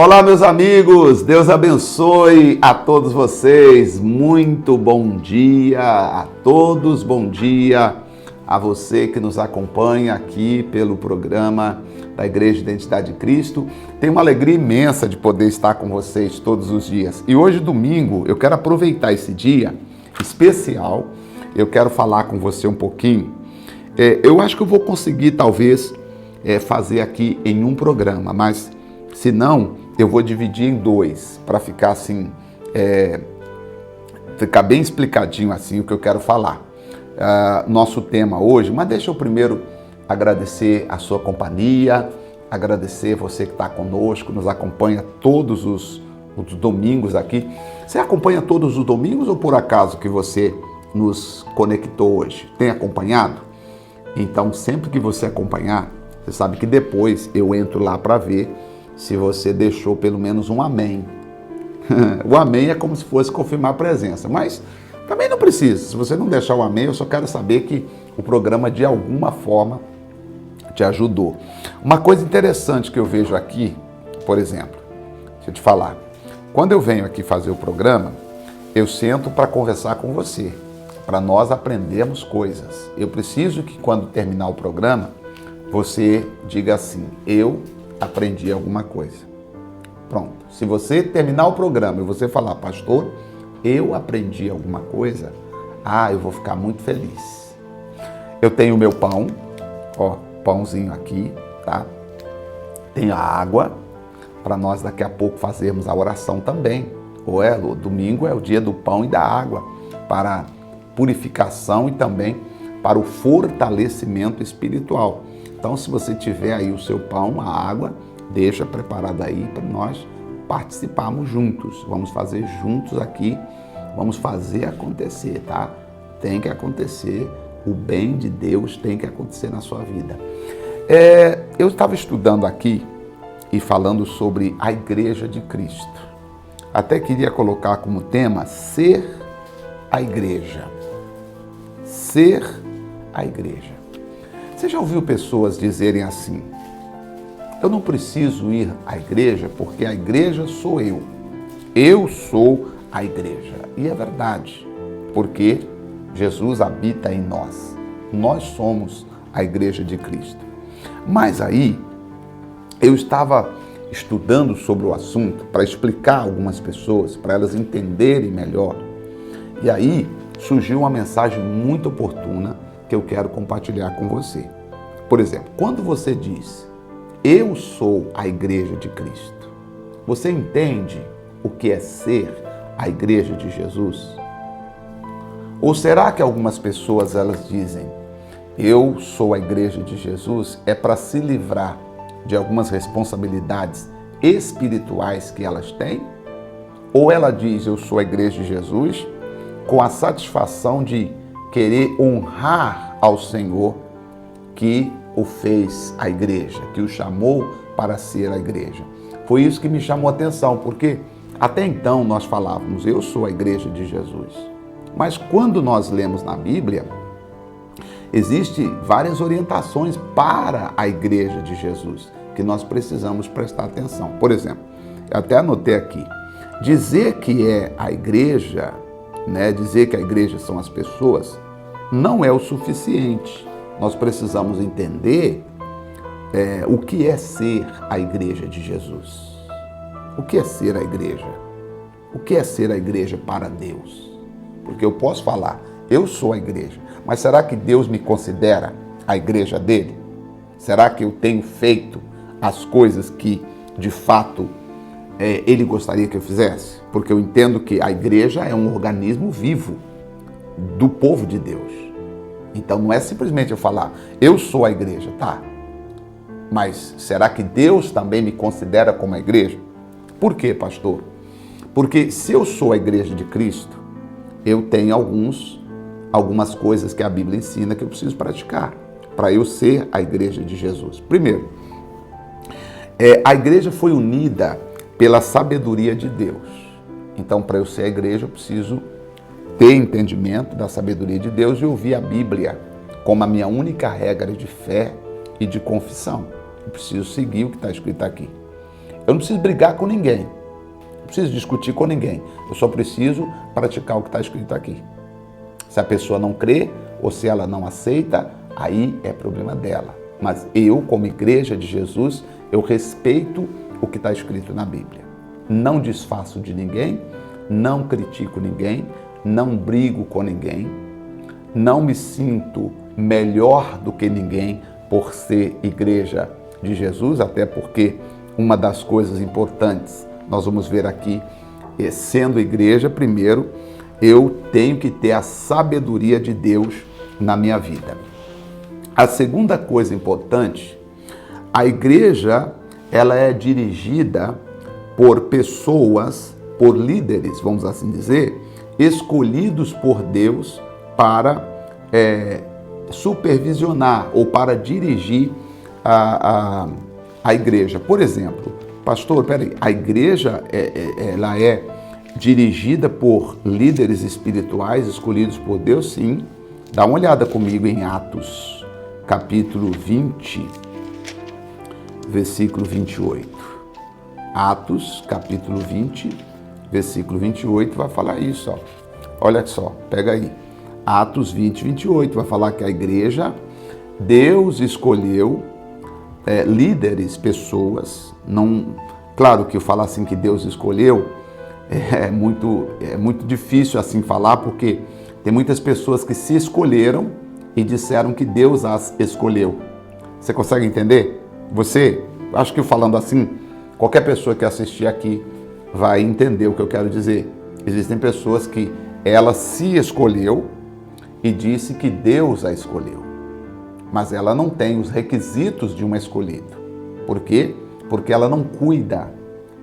Olá, meus amigos, Deus abençoe a todos vocês, muito bom dia a todos, bom dia a você que nos acompanha aqui pelo programa da Igreja Identidade de Cristo. Tenho uma alegria imensa de poder estar com vocês todos os dias. E hoje, domingo, eu quero aproveitar esse dia especial, eu quero falar com você um pouquinho. Eu acho que eu vou conseguir, talvez, fazer aqui em um programa, mas se não, eu vou dividir em dois, para ficar assim, ficar bem explicadinho assim o que eu quero falar. Nosso tema hoje, mas deixa eu primeiro agradecer a sua companhia, agradecer você que está conosco, nos acompanha todos os domingos aqui. Você acompanha todos os domingos ou por acaso que você nos conectou hoje? Tem acompanhado? Então, sempre que você acompanhar, você sabe que depois eu entro lá para ver se você deixou pelo menos um amém. O amém é como se fosse confirmar a presença, mas também não precisa. Se você não deixar o amém, eu só quero saber que o programa de alguma forma te ajudou. Uma coisa interessante que eu vejo aqui, por exemplo, deixa eu te falar, quando eu venho aqui fazer o programa, eu sento para conversar com você, para nós aprendermos coisas. Eu preciso que quando terminar o programa, você diga assim: eu aprendi alguma coisa. Pronto. Se você terminar o programa e você falar: pastor, eu aprendi alguma coisa, eu vou ficar muito feliz. Eu tenho o meu pão, pãozinho aqui, tá? Tenho a água, para nós daqui a pouco fazermos a oração também. O domingo é o dia do pão e da água, para purificação e também para o fortalecimento espiritual. Então, se você tiver aí o seu pão, a água, deixa preparada aí para nós participarmos juntos. Vamos fazer juntos aqui, vamos fazer acontecer, tá? Tem que acontecer, o bem de Deus tem que acontecer na sua vida. Eu estava estudando aqui e falando sobre a Igreja de Cristo. Até queria colocar como tema ser a Igreja. Ser a Igreja. Você já ouviu pessoas dizerem assim: eu não preciso ir à igreja porque a igreja sou eu. Eu sou a igreja. E é verdade, porque Jesus habita em nós. Nós somos a Igreja de Cristo. Mas aí, eu estava estudando sobre o assunto para explicar a algumas pessoas, para elas entenderem melhor. E aí, surgiu uma mensagem muito oportuna que eu quero compartilhar com você. Por exemplo, quando você diz: eu sou a Igreja de Cristo, você entende o que é ser a Igreja de Jesus? Ou será que algumas pessoas elas dizem: eu sou a Igreja de Jesus, é para se livrar de algumas responsabilidades espirituais que elas têm? Ou ela diz: eu sou a Igreja de Jesus, com a satisfação de querer honrar ao Senhor que o fez a igreja, que o chamou para ser a igreja. Foi isso que me chamou a atenção, porque até então nós falávamos: eu sou a Igreja de Jesus. Mas quando nós lemos na Bíblia, existem várias orientações para a Igreja de Jesus, que nós precisamos prestar atenção. Por exemplo, eu até anotei aqui, dizer que é a igreja, dizer que a igreja são as pessoas, não é o suficiente. Nós precisamos entender o que é ser a Igreja de Jesus. O que é ser a igreja? O que é ser a igreja para Deus? Porque eu posso falar: eu sou a igreja, mas será que Deus me considera a igreja dele? Será que eu tenho feito as coisas que, de fato, ele gostaria que eu fizesse? Porque eu entendo que a igreja é um organismo vivo do povo de Deus. Então não é simplesmente eu falar: eu sou a igreja, tá? Mas será que Deus também me considera como a igreja? Por quê, pastor? Porque se eu sou a Igreja de Cristo, eu tenho algumas coisas que a Bíblia ensina que eu preciso praticar para eu ser a Igreja de Jesus. Primeiro, a igreja foi unida pela sabedoria de Deus. Então, para eu ser a igreja, eu preciso ter entendimento da sabedoria de Deus e ouvir a Bíblia como a minha única regra de fé e de confissão. Eu preciso seguir o que está escrito aqui. Eu não preciso brigar com ninguém, não preciso discutir com ninguém. Eu só preciso praticar o que está escrito aqui. Se a pessoa não crê ou se ela não aceita, aí é problema dela. Mas eu, como igreja de Jesus, eu respeito o que está escrito na Bíblia. Não desfaço de ninguém, não critico ninguém, não brigo com ninguém, não me sinto melhor do que ninguém por ser igreja de Jesus, até porque uma das coisas importantes, nós vamos ver aqui, sendo igreja, primeiro, eu tenho que ter a sabedoria de Deus na minha vida. A segunda coisa importante, a igreja, ela é dirigida por pessoas, por líderes, vamos assim dizer, escolhidos por Deus para supervisionar ou para dirigir a igreja. Por exemplo, pastor, peraí, a igreja ela é dirigida por líderes espirituais escolhidos por Deus? Sim. Dá uma olhada comigo em Atos, capítulo 20, versículo 28. Atos, capítulo 20, versículo 28, vai falar isso, ó. Olha só, pega aí. Atos 20, 28, vai falar que a igreja, Deus escolheu líderes, pessoas, não... Claro que eu falar assim que Deus escolheu é muito difícil assim falar, porque tem muitas pessoas que se escolheram e disseram que Deus as escolheu. Você consegue entender? Acho que falando assim, qualquer pessoa que assistir aqui vai entender o que eu quero dizer. Existem pessoas que ela se escolheu e disse que Deus a escolheu, mas ela não tem os requisitos de uma escolhida. Por quê? Porque ela não cuida,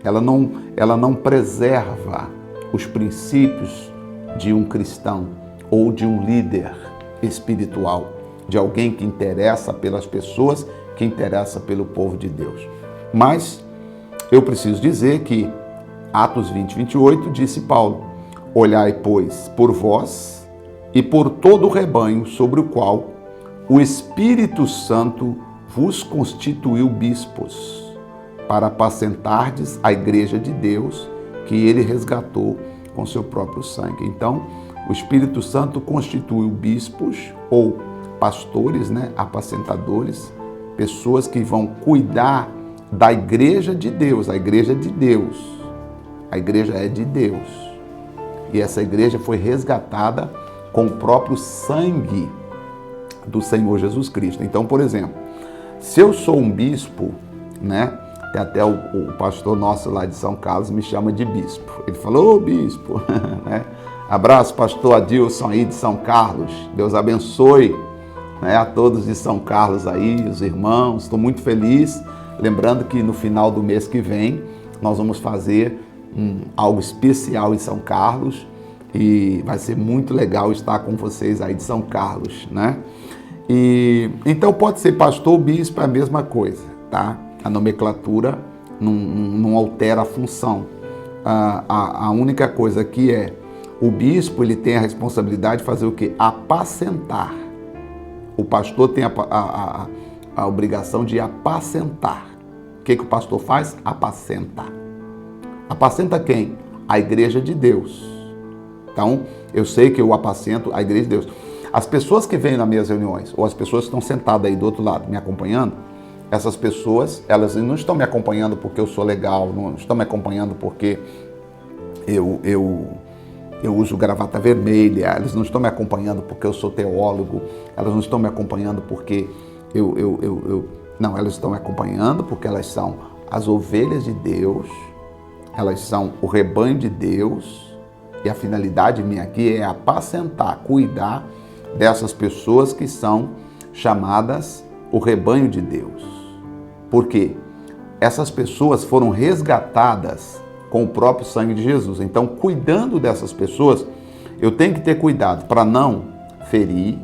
ela não preserva os princípios de um cristão ou de um líder espiritual, de alguém que interessa pelas pessoas, que interessa pelo povo de Deus. Mas eu preciso dizer que Atos 20, 28 disse Paulo: olhai, pois, por vós e por todo o rebanho sobre o qual o Espírito Santo vos constituiu bispos, para apacentardes a igreja de Deus, que ele resgatou com seu próprio sangue. Então, o Espírito Santo constituiu bispos ou pastores, apacentadores, pessoas que vão cuidar da igreja de Deus. A igreja é de Deus. A igreja é de Deus. E essa igreja foi resgatada com o próprio sangue do Senhor Jesus Cristo. Então, por exemplo, se eu sou um bispo, tem até o pastor nosso lá de São Carlos me chama de bispo. Ele falou: ô bispo, abraço, pastor Adilson aí de São Carlos, Deus abençoe a todos de São Carlos aí, os irmãos, estou muito feliz. Lembrando que no final do mês que vem nós vamos fazer algo especial em São Carlos e vai ser muito legal estar com vocês aí de São Carlos, E então pode ser pastor ou bispo, é a mesma coisa, tá? A nomenclatura não altera a função. A única coisa aqui é o bispo, ele tem a responsabilidade de fazer o quê? Apacentar. O pastor tem a obrigação de apacentar. O que o pastor faz? Apacenta. Apacenta quem? A igreja de Deus. Então, eu sei que eu apacento a igreja de Deus. As pessoas que vêm nas minhas reuniões, ou as pessoas que estão sentadas aí do outro lado, me acompanhando, essas pessoas, elas não estão me acompanhando porque eu sou legal, não estão me acompanhando porque eu uso gravata vermelha, elas não estão me acompanhando porque eu sou teólogo, elas não estão me acompanhando porque não, elas estão me acompanhando porque elas são as ovelhas de Deus, elas são o rebanho de Deus, e a finalidade minha aqui é apacentar, cuidar dessas pessoas que são chamadas o rebanho de Deus. Porque essas pessoas foram resgatadas com o próprio sangue de Jesus. Então, cuidando dessas pessoas, eu tenho que ter cuidado para não ferir,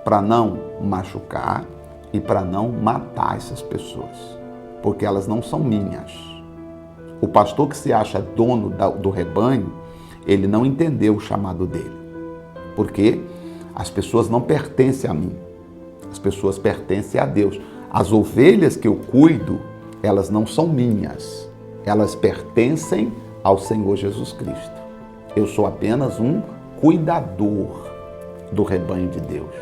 para não machucar e para não matar essas pessoas, porque elas não são minhas. O pastor que se acha dono do rebanho, ele não entendeu o chamado dele, porque as pessoas não pertencem a mim, as pessoas pertencem a Deus. As ovelhas que eu cuido, elas não são minhas, elas pertencem ao Senhor Jesus Cristo. Eu sou apenas um cuidador do rebanho de Deus.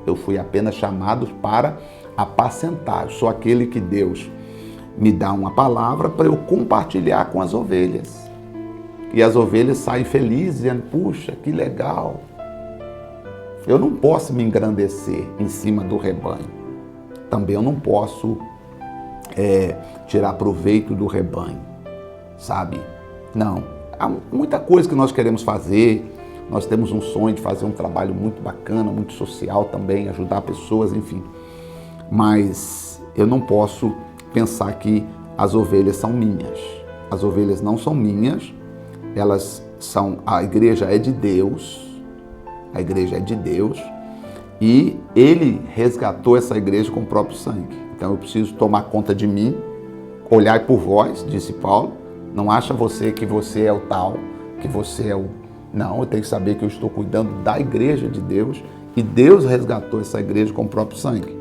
Eu fui apenas chamado para apacentar. Eu sou aquele que Deus me dá uma palavra para eu compartilhar com as ovelhas. E as ovelhas saem felizes, dizendo, puxa, que legal. Eu não posso me engrandecer em cima do rebanho. Também eu não posso tirar proveito do rebanho, sabe? Não. Há muita coisa que nós queremos fazer. Nós temos um sonho de fazer um trabalho muito bacana, muito social também, ajudar pessoas, enfim. Mas eu não posso pensar que as ovelhas são minhas. As ovelhas não são minhas, a igreja é de Deus, a igreja é de Deus, e Ele resgatou essa igreja com o próprio sangue. Então eu preciso tomar conta de mim, olhar por vós, disse Paulo, não acha você que você é o tal, que você é o... Não, eu tenho que saber que eu estou cuidando da igreja de Deus, e Deus resgatou essa igreja com o próprio sangue.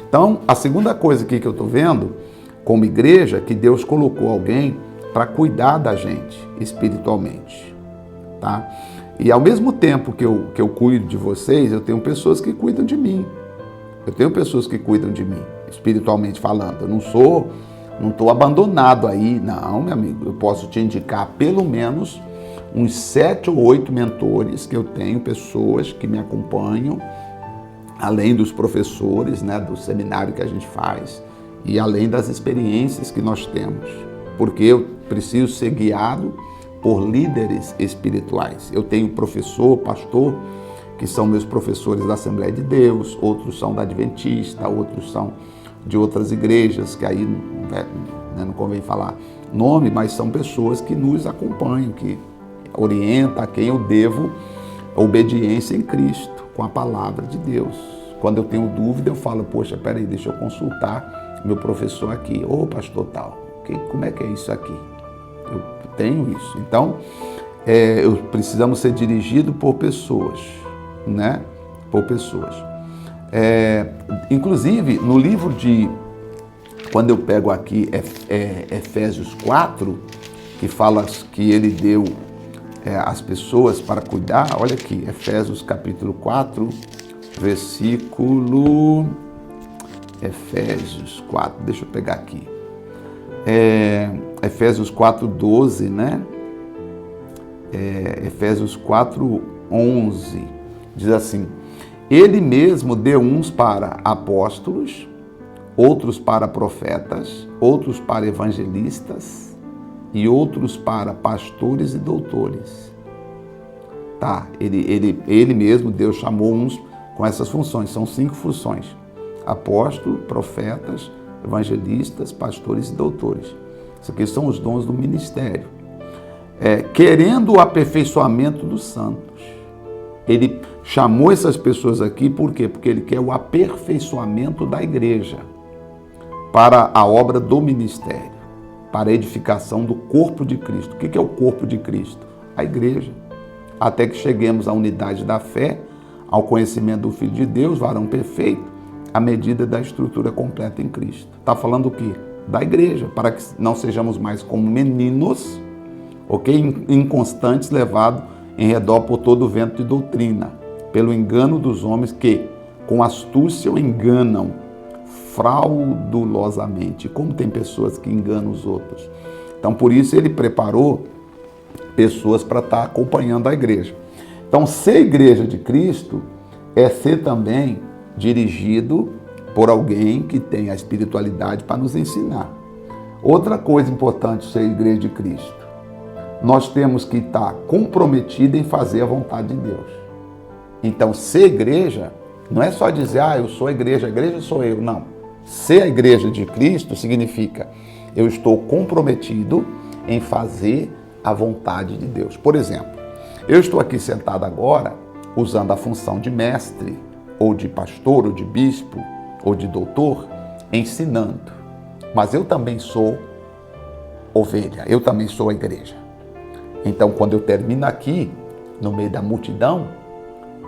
Então, a segunda coisa aqui que eu estou vendo, como igreja, é que Deus colocou alguém para cuidar da gente espiritualmente, tá? E ao mesmo tempo que eu cuido de vocês, eu tenho pessoas que cuidam de mim. Eu tenho pessoas que cuidam de mim, espiritualmente falando. Eu não estou abandonado aí, não, meu amigo. Eu posso te indicar pelo menos uns 7 ou 8 mentores que eu tenho, pessoas que me acompanham, além dos professores, né, do seminário que a gente faz, e além das experiências que nós temos, porque eu preciso ser guiado por líderes espirituais. Eu tenho professor, pastor, que são meus professores da Assembleia de Deus, outros são da Adventista, outros são de outras igrejas, que aí não convém falar nome, mas são pessoas que nos acompanham, que orientam a quem eu devo obediência em Cristo, com a palavra de Deus. Quando eu tenho dúvida, eu falo, poxa, peraí, deixa eu consultar meu professor aqui. Ô, pastor tal, como é que é isso aqui? Eu tenho isso. Então, precisamos ser dirigidos por pessoas, né? Por pessoas. Inclusive, no livro quando eu pego aqui Efésios 4, que fala que ele deu as pessoas para cuidar, olha aqui, Efésios capítulo 4, versículo... Efésios 4, deixa eu pegar aqui. Efésios 4, 12, né? Efésios 4, 11, diz assim, Ele mesmo deu uns para apóstolos, outros para profetas, outros para evangelistas e outros para pastores e doutores. Tá, ele mesmo, Deus chamou uns com essas funções, são 5 funções. Apóstolo, profetas, evangelistas, pastores e doutores. Isso aqui são os dons do ministério. Querendo o aperfeiçoamento dos santos. Ele chamou essas pessoas aqui, por quê? Porque ele quer o aperfeiçoamento da igreja para a obra do ministério, para a edificação do corpo de Cristo. O que é o corpo de Cristo? A igreja. Até que cheguemos à unidade da fé, ao conhecimento do Filho de Deus, varão perfeito, à medida da estrutura completa em Cristo. Está falando o quê? Da igreja, para que não sejamos mais como meninos, ok? Inconstantes, levados em redor por todo o vento de doutrina, pelo engano dos homens que, com astúcia, enganam fraudulosamente. Como tem pessoas que enganam os outros. Então, por isso, ele preparou pessoas para estar acompanhando a igreja. Então, ser igreja de Cristo é ser também dirigido por alguém que tem a espiritualidade para nos ensinar. Outra coisa importante de ser igreja de Cristo, nós temos que estar comprometidos em fazer a vontade de Deus. Então, ser igreja não é só dizer, eu sou a igreja sou eu. Não. Ser a igreja de Cristo significa, eu estou comprometido em fazer a vontade de Deus. Por exemplo, eu estou aqui sentado agora, usando a função de mestre, ou de pastor, ou de bispo, ou de doutor, ensinando. Mas eu também sou ovelha, eu também sou a igreja. Então, quando eu termino aqui, no meio da multidão,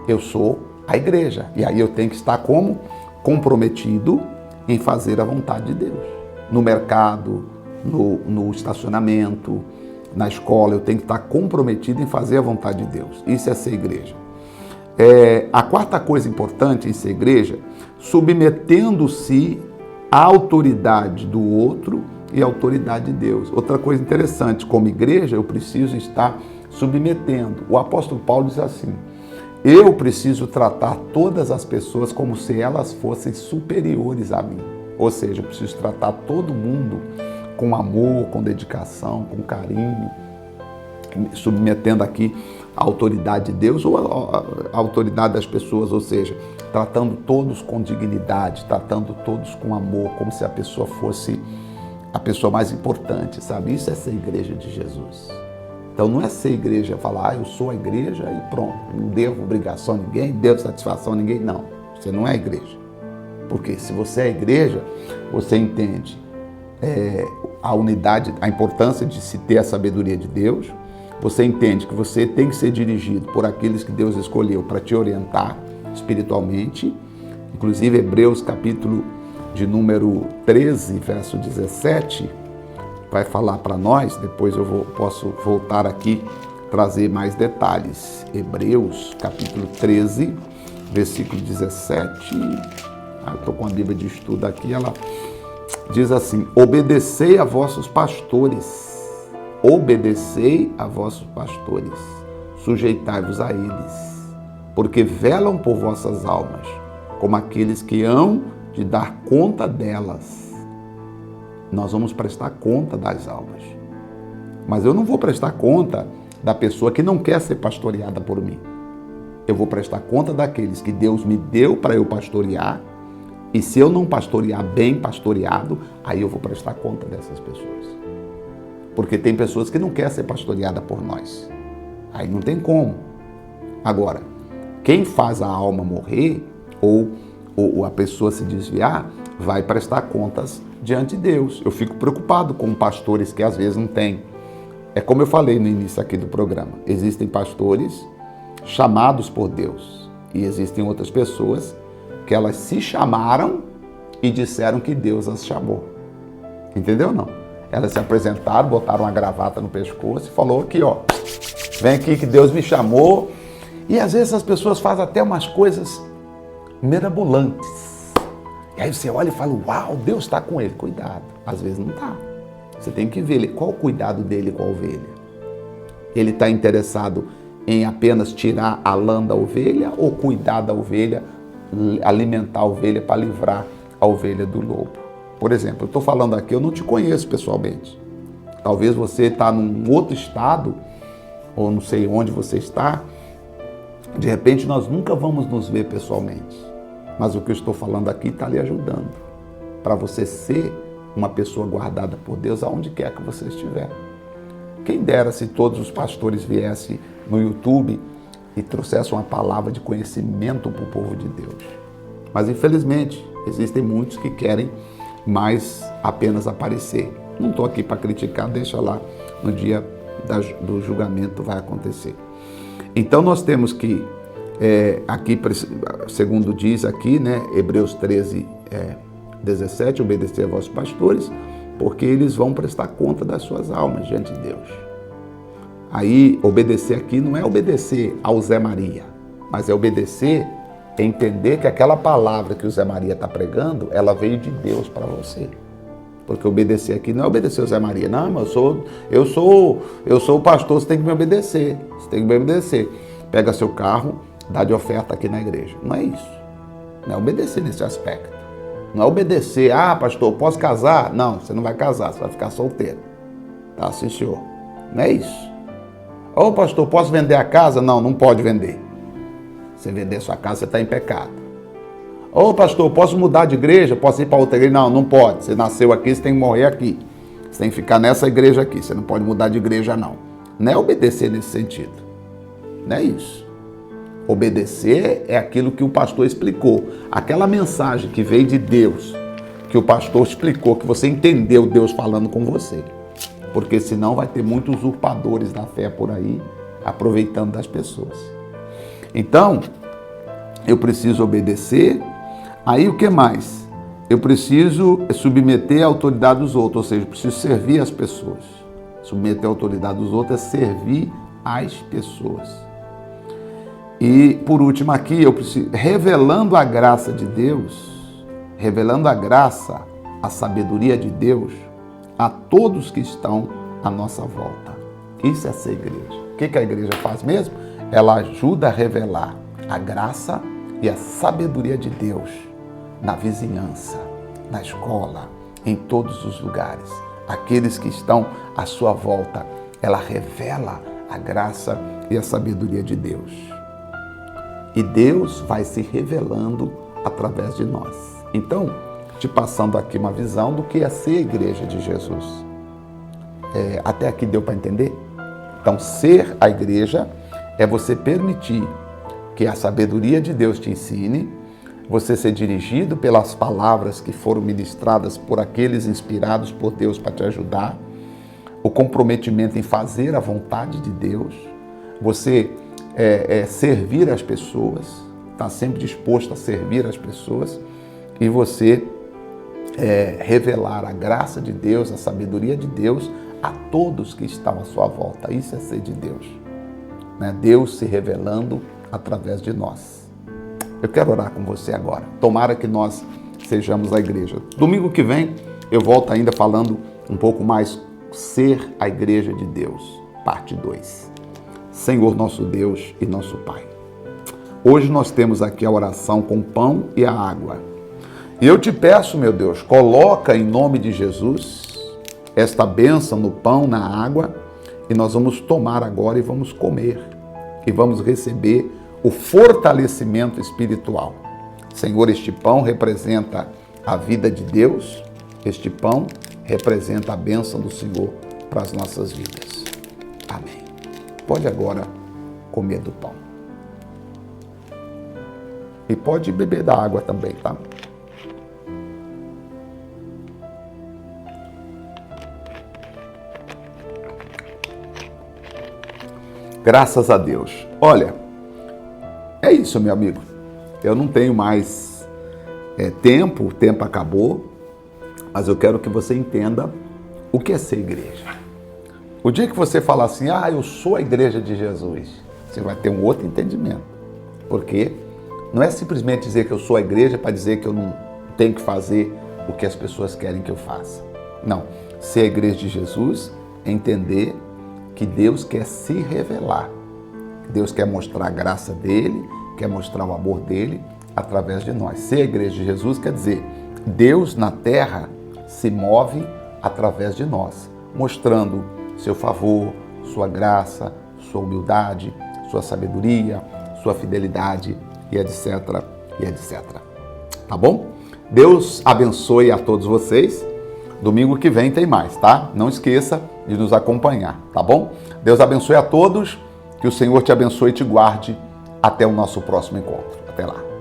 eu sou a igreja. E aí eu tenho que estar como comprometido em fazer a vontade de Deus. No mercado, no estacionamento, na escola. Eu tenho que estar comprometido em fazer a vontade de Deus. Isso é ser igreja. A quarta coisa importante em ser igreja, submetendo-se à autoridade do outro e à autoridade de Deus. Outra coisa interessante, como igreja, eu preciso estar submetendo. O apóstolo Paulo diz assim: eu preciso tratar todas as pessoas como se elas fossem superiores a mim. Ou seja, eu preciso tratar todo mundo com amor, com dedicação, com carinho, submetendo aqui a autoridade de Deus ou a autoridade das pessoas, ou seja, tratando todos com dignidade, tratando todos com amor, como se a pessoa fosse a pessoa mais importante, sabe? Isso é ser igreja de Jesus. Então não é ser igreja falar, eu sou a igreja e pronto, não devo obrigação a ninguém, não devo satisfação a ninguém. Não, você não é igreja. Porque se você é igreja, você entende a unidade, a importância de se ter a sabedoria de Deus. Você entende que você tem que ser dirigido por aqueles que Deus escolheu para te orientar espiritualmente. Inclusive, Hebreus, capítulo de número 13, verso 17, vai falar para nós. Depois eu posso voltar aqui, trazer mais detalhes. Hebreus, capítulo 13, versículo 17. Eu estou com a Bíblia de estudo aqui, ela diz assim: obedecei a vossos pastores. Obedecei a vossos pastores, sujeitai-vos a eles, porque velam por vossas almas, como aqueles que hão de dar conta delas. Nós vamos prestar conta das almas. Mas eu não vou prestar conta da pessoa que não quer ser pastoreada por mim. Eu vou prestar conta daqueles que Deus me deu para eu pastorear, e se eu não pastorear bem pastoreado, aí eu vou prestar conta dessas pessoas. Porque tem pessoas que não querem ser pastoreadas por nós. Aí não tem como. Agora, quem faz a alma morrer ou a pessoa se desviar, vai prestar contas diante de Deus. Eu fico preocupado com pastores que às vezes não têm. É como eu falei no início aqui do programa. Existem pastores chamados por Deus. E existem outras pessoas que elas se chamaram e disseram que Deus as chamou. Entendeu ou não? Elas se apresentaram, botaram uma gravata no pescoço e falou aqui, ó, vem aqui que Deus me chamou. E às vezes as pessoas fazem até umas coisas mirabolantes. E aí você olha e fala, uau, Deus está com ele. Cuidado, às vezes não está. Você tem que ver qual o cuidado dele com a ovelha. Ele está interessado em apenas tirar a lã da ovelha ou cuidar da ovelha, alimentar a ovelha para livrar a ovelha do lobo? Por exemplo, eu estou falando aqui, eu não te conheço pessoalmente. Talvez você está num outro estado, ou não sei onde você está. De repente, nós nunca vamos nos ver pessoalmente. Mas o que eu estou falando aqui está lhe ajudando. Para você ser uma pessoa guardada por Deus aonde quer que você estiver. Quem dera se todos os pastores viessem no YouTube e trouxessem uma palavra de conhecimento para o povo de Deus. Mas, infelizmente, existem muitos que querem mais apenas aparecer. Não estou aqui para criticar, deixa lá, no dia do julgamento vai acontecer. Então nós temos que, aqui, segundo diz aqui, né, Hebreus 13, 17, obedecer a vossos pastores, porque eles vão prestar conta das suas almas diante de Deus. Aí, obedecer aqui não é obedecer ao Zé Maria, mas é obedecer, entender que aquela palavra que o Zé Maria está pregando, ela veio de Deus para você. Porque obedecer aqui não é obedecer ao Zé Maria. Não, mas eu sou o pastor, você tem que me obedecer. Você tem que me obedecer. Pega seu carro, dá de oferta aqui na igreja. Não é isso. Não é obedecer nesse aspecto. Não é obedecer, pastor, posso casar? Não, você não vai casar, você vai ficar solteiro. Tá, sim, senhor. Não é isso. Pastor, posso vender a casa? Não, não pode vender. Você vender sua casa, você está em pecado. Pastor, posso mudar de igreja? Posso ir para outra igreja? Não, não pode. Você nasceu aqui, você tem que morrer aqui. Você tem que ficar nessa igreja aqui. Você não pode mudar de igreja, não. Não é obedecer nesse sentido. Não é isso. Obedecer é aquilo que o pastor explicou. Aquela mensagem que veio de Deus, que o pastor explicou, que você entendeu Deus falando com você. Porque senão vai ter muitos usurpadores da fé por aí, aproveitando das pessoas. Então, eu preciso obedecer. Aí o que mais? eu preciso submeter a autoridade dos outros, ou seja, eu preciso servir as pessoas. Submeter a autoridade dos outros é servir as pessoas. E, por último aqui, eu preciso, revelando a graça de Deus, revelando a graça, a sabedoria de Deus a todos que estão à nossa volta. Isso é ser igreja. O que a igreja faz mesmo? Ela ajuda a revelar a graça e a sabedoria de Deus na vizinhança, na escola, em todos os lugares. Aqueles que estão à sua volta, ela revela a graça e a sabedoria de Deus. E Deus vai se revelando através de nós. Então, te passando aqui uma visão do que é ser a igreja de Jesus. Até aqui deu para entender? Então, ser a igreja é você permitir que a sabedoria de Deus te ensine, você ser dirigido pelas palavras que foram ministradas por aqueles inspirados por Deus para te ajudar, o comprometimento em fazer a vontade de Deus, você servir as pessoas, estar sempre disposto a servir as pessoas, e você revelar a graça de Deus, a sabedoria de Deus a todos que estão à sua volta. Isso é ser de Deus, né? Deus se revelando através de nós. Eu quero orar com você agora. Tomara que nós sejamos a igreja. Domingo que vem eu volto ainda falando um pouco mais ser a igreja de Deus, parte 2. Senhor nosso Deus e nosso Pai, hoje nós temos aqui a oração com o pão e a água. E eu te peço, meu Deus, coloca em nome de Jesus esta bênção no pão, na água, e nós vamos tomar agora e vamos comer. E vamos receber o fortalecimento espiritual. Senhor, este pão representa a vida de Deus, este pão representa a bênção do Senhor para as nossas vidas. Amém. Pode agora comer do pão. E pode beber da água também, tá? Graças a Deus. Olha, é isso, meu amigo. Eu não tenho mais tempo, o tempo acabou, mas eu quero que você entenda o que é ser igreja. O dia que você falar assim, eu sou a igreja de Jesus, você vai ter um outro entendimento. Porque não é simplesmente dizer que eu sou a igreja para dizer que eu não tenho que fazer o que as pessoas querem que eu faça. Não. Ser a igreja de Jesus é entender que Deus quer se revelar. Deus quer mostrar a graça dele, quer mostrar o amor dele através de nós. Ser a igreja de Jesus quer dizer, Deus na terra se move através de nós, mostrando seu favor, sua graça, sua humildade, sua sabedoria, sua fidelidade e etc, e etc. Tá bom? Deus abençoe a todos vocês. Domingo que vem tem mais, tá? Não esqueça de nos acompanhar, tá bom? Deus abençoe a todos, que o Senhor te abençoe e te guarde até o nosso próximo encontro. Até lá.